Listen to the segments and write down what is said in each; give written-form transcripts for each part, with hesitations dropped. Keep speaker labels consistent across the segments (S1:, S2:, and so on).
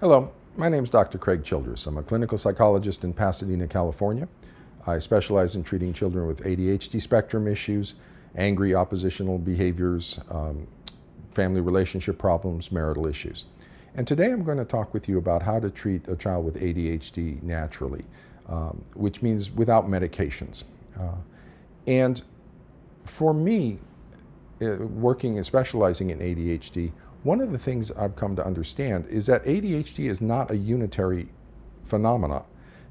S1: Hello, my name is Dr. Craig Childress. I'm a clinical psychologist in Pasadena, California. I specialize in treating children with ADHD spectrum issues, angry oppositional behaviors, family relationship problems, marital issues. And today I'm going to talk with you about how to treat a child with ADHD naturally, which means without medications. And for me, working and specializing in ADHD, one of the things I've come to understand is that ADHD is not a unitary phenomena.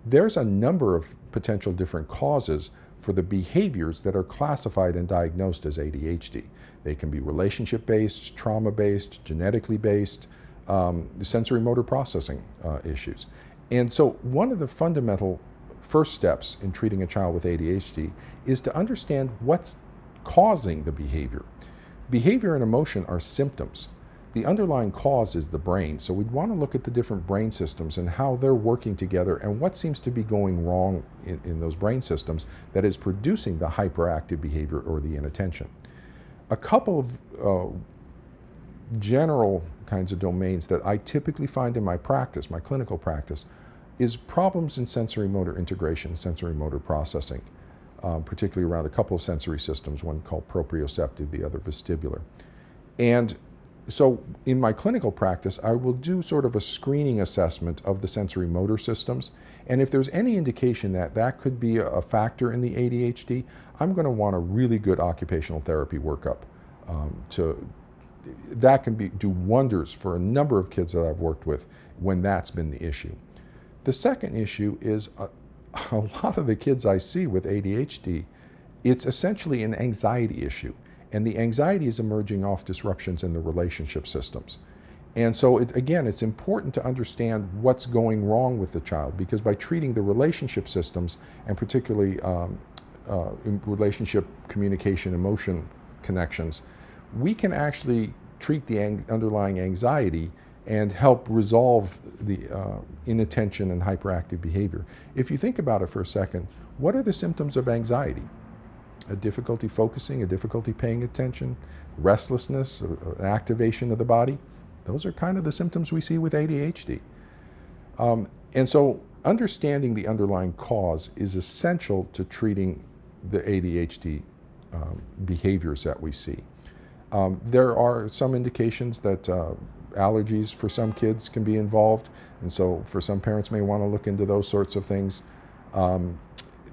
S1: There's a number of potential different causes for the behaviors that are classified and diagnosed as ADHD. They can be relationship-based, trauma-based, genetically based, sensory motor processing issues. And so one of the fundamental first steps in treating a child with ADHD is to understand what's causing the behavior. Behavior and emotion are symptoms. The underlying cause is the brain, so we'd want to look at the different brain systems and how they're working together and what seems to be going wrong in those brain systems that is producing the hyperactive behavior or the inattention. A couple of general kinds of domains that I typically find in my practice, my clinical practice, is problems in sensory motor integration, sensory motor processing, particularly around a couple of sensory systems, one called proprioceptive, the other vestibular. And so in my clinical practice, I will do sort of a screening assessment of the sensory motor systems. And if there's any indication that that could be a factor in the ADHD, I'm going to want a really good occupational therapy workup. That can do wonders for a number of kids that I've worked with when that's been the issue. The second issue is a lot of the kids I see with ADHD, it's essentially an anxiety issue. And the anxiety is emerging off disruptions in the relationship systems. And so, again, it's important to understand what's going wrong with the child, because by treating the relationship systems, and particularly in relationship communication, emotion connections, we can actually treat the underlying anxiety and help resolve the inattention and hyperactive behavior. If you think about it for a second, what are the symptoms of anxiety? A difficulty focusing, a difficulty paying attention, restlessness, an activation of the body. Those are kind of the symptoms we see with ADHD. And so understanding the underlying cause is essential to treating the ADHD behaviors that we see. There are some indications that allergies for some kids can be involved, and so for some parents may want to look into those sorts of things.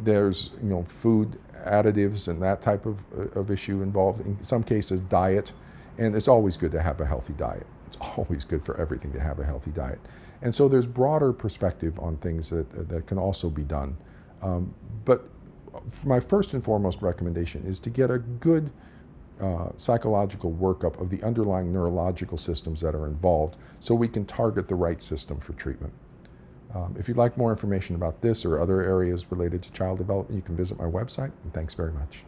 S1: There's food additives and that type of issue involved. In some cases, diet, and it's always good to have a healthy diet. It's always good for everything to have a healthy diet. And so there's broader perspective on things that can also be done. But my first and foremost recommendation is to get a good psychological workup of the underlying neurological systems that are involved so we can target the right system for treatment. If you'd like more information about this or other areas related to child development, you can visit my website, and thanks very much.